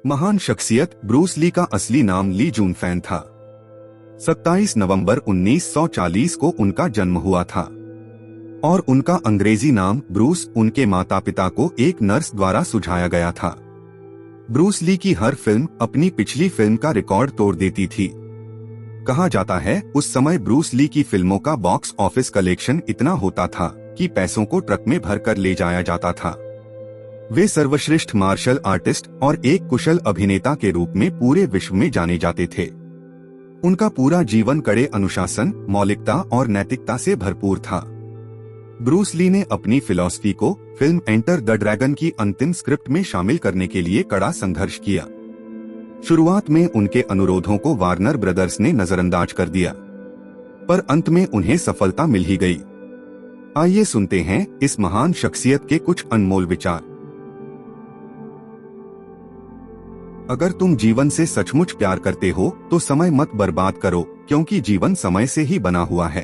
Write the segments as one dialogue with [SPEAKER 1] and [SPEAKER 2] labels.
[SPEAKER 1] महान शख्सियत Bruce Lee का असली नाम ली जून फैन था। 27 नवंबर 1940 को उनका जन्म हुआ था और उनका अंग्रेजी नाम ब्रूस उनके माता पिता को एक नर्स द्वारा सुझाया गया था। ब्रूस ली की हर फिल्म अपनी पिछली फिल्म का रिकॉर्ड तोड़ देती थी। कहा जाता है उस समय ब्रूस ली की फिल्मों का बॉक्स ऑफिस कलेक्शन इतना होता था कि पैसों को ट्रक में भरकर ले जाया जाता था। वे सर्वश्रेष्ठ मार्शल आर्टिस्ट और एक कुशल अभिनेता के रूप में पूरे विश्व में जाने जाते थे। उनका पूरा जीवन कड़े अनुशासन, मौलिकता और नैतिकता से भरपूर था। ब्रूस ली ने अपनी फिलॉसफी को फिल्म एंटर द ड्रैगन की अंतिम स्क्रिप्ट में शामिल करने के लिए कड़ा संघर्ष किया। शुरुआत में उनके अनुरोधों को वार्नर ब्रदर्स ने नजरअंदाज कर दिया, पर अंत में उन्हें सफलता मिल ही गई। आइए सुनते हैं इस महान शख्सियत के कुछ अनमोल विचार। अगर तुम जीवन से सचमुच प्यार करते हो तो समय मत बर्बाद करो, क्योंकि जीवन समय से ही बना हुआ है।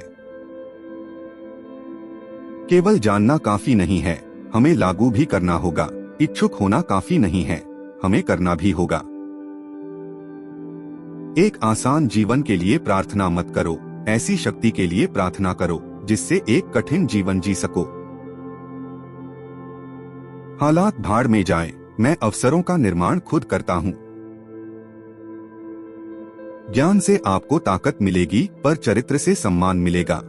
[SPEAKER 1] केवल जानना काफी नहीं है, हमें लागू भी करना होगा। इच्छुक होना काफी नहीं है, हमें करना भी होगा। एक आसान जीवन के लिए प्रार्थना मत करो, ऐसी शक्ति के लिए प्रार्थना करो जिससे एक कठिन जीवन जी सको। हालात भाड़ में जाएं, मैं अवसरों का निर्माण खुद करता हूं। ज्ञान से आपको ताकत मिलेगी, पर चरित्र से सम्मान मिलेगा।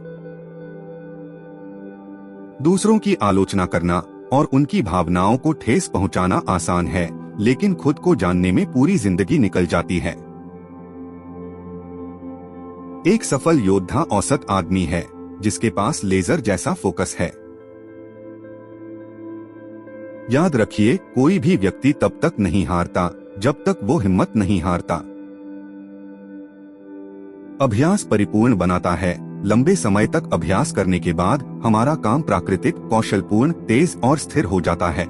[SPEAKER 1] दूसरों की आलोचना करना और उनकी भावनाओं को ठेस पहुंचाना आसान है, लेकिन खुद को जानने में पूरी जिंदगी निकल जाती है। एक सफल योद्धा औसत आदमी है जिसके पास लेजर जैसा फोकस है। याद रखिए, कोई भी व्यक्ति तब तक नहीं हारता जब तक वो हिम्मत नहीं हारता। अभ्यास परिपूर्ण बनाता है। लंबे समय तक अभ्यास करने के बाद हमारा काम प्राकृतिक, कौशलपूर्ण, तेज और स्थिर हो जाता है।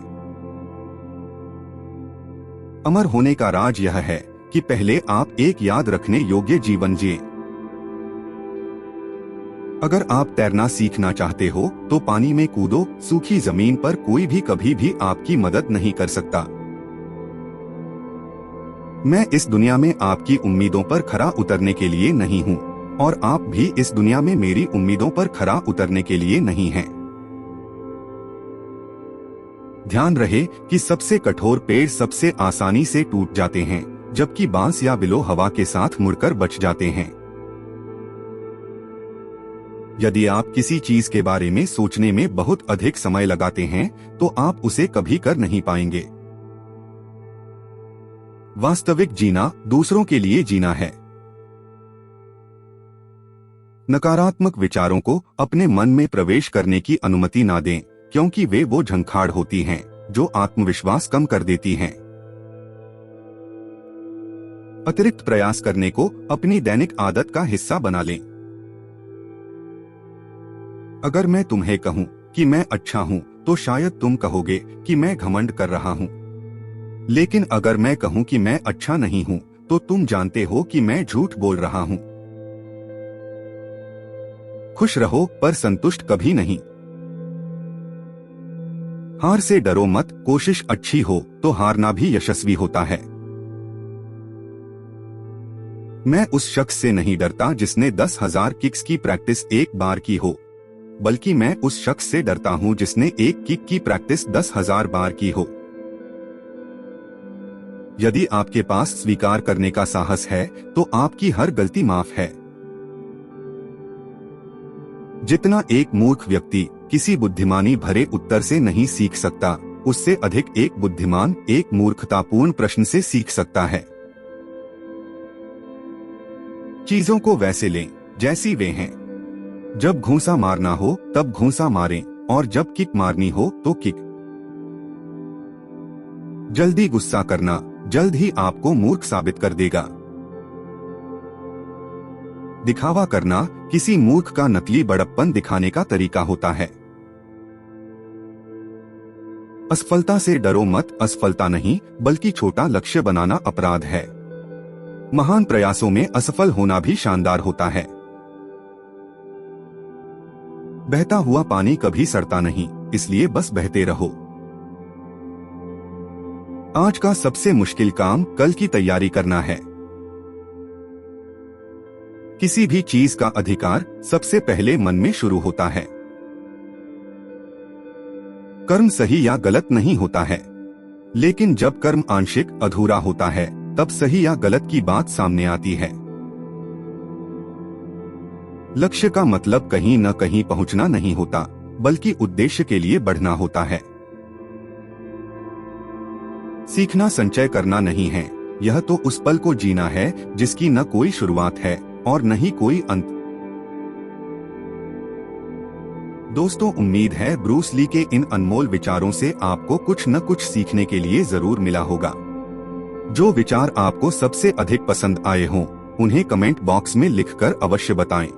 [SPEAKER 1] अमर होने का राज यह है कि पहले आप एक याद रखने योग्य जीवन जिए। अगर आप तैरना सीखना चाहते हो तो पानी में कूदो, सूखी जमीन पर कोई भी कभी भी आपकी मदद नहीं कर सकता। मैं इस दुनिया में आपकी उम्मीदों पर खरा उतरने के लिए नहीं हूँ और आप भी इस दुनिया में मेरी उम्मीदों पर खरा उतरने के लिए नहीं हैं। ध्यान रहे कि सबसे कठोर पेड़ सबसे आसानी से टूट जाते हैं, जबकि बांस या विलो हवा के साथ मुड़कर बच जाते हैं। यदि आप किसी चीज के बारे में सोचने में बहुत अधिक समय लगाते हैं तो आप उसे कभी कर नहीं पाएंगे। वास्तविक जीना दूसरों के लिए जीना है। नकारात्मक विचारों को अपने मन में प्रवेश करने की अनुमति ना दें, क्योंकि वे वो झंखाड़ होती हैं जो आत्मविश्वास कम कर देती हैं। अतिरिक्त प्रयास करने को अपनी दैनिक आदत का हिस्सा बना लें। अगर मैं तुम्हें कहूं कि मैं अच्छा हूं तो शायद तुम कहोगे कि मैं घमंड कर रहा हूं, लेकिन अगर मैं कहूं कि मैं अच्छा नहीं हूं तो तुम जानते हो कि मैं झूठ बोल रहा हूं। खुश रहो पर संतुष्ट कभी नहीं। हार से डरो मत, कोशिश अच्छी हो तो हारना भी यशस्वी होता है। मैं उस शख्स से नहीं डरता जिसने 10,000 किक्स की प्रैक्टिस एक बार की हो, बल्कि मैं उस शख्स से डरता हूं जिसने एक किक की प्रैक्टिस 10,000 बार की हो। यदि आपके पास स्वीकार करने का साहस है तो आपकी हर गलती माफ है। जितना एक मूर्ख व्यक्ति किसी बुद्धिमानी भरे उत्तर से नहीं सीख सकता, उससे अधिक एक बुद्धिमान एक मूर्खतापूर्ण प्रश्न से सीख सकता है। चीजों को वैसे लें जैसी वे हैं। जब घूंसा मारना हो तब घूंसा मारें, और जब किक मारनी हो तो किक। जल्दी गुस्सा करना जल्द ही आपको मूर्ख साबित कर देगा। दिखावा करना किसी मूर्ख का नकली बड़प्पन दिखाने का तरीका होता है। असफलता से डरो मत, असफलता नहीं बल्कि छोटा लक्ष्य बनाना अपराध है। महान प्रयासों में असफल होना भी शानदार होता है। बहता हुआ पानी कभी सड़ता नहीं, इसलिए बस बहते रहो। आज का सबसे मुश्किल काम कल की तैयारी करना है। किसी भी चीज का अधिकार सबसे पहले मन में शुरू होता है। कर्म सही या गलत नहीं होता है, लेकिन जब कर्म आंशिक अधूरा होता है तब सही या गलत की बात सामने आती है। लक्ष्य का मतलब कहीं न कहीं पहुंचना नहीं होता, बल्कि उद्देश्य के लिए बढ़ना होता है। सीखना संचय करना नहीं है, यह तो उस पल को जीना है जिसकी न कोई शुरुआत है और न ही कोई अंत। दोस्तों, उम्मीद है ब्रूस ली के इन अनमोल विचारों से आपको कुछ न कुछ सीखने के लिए जरूर मिला होगा। जो विचार आपको सबसे अधिक पसंद आए हों, उन्हें कमेंट बॉक्स में लिखकर अवश्य बताएं।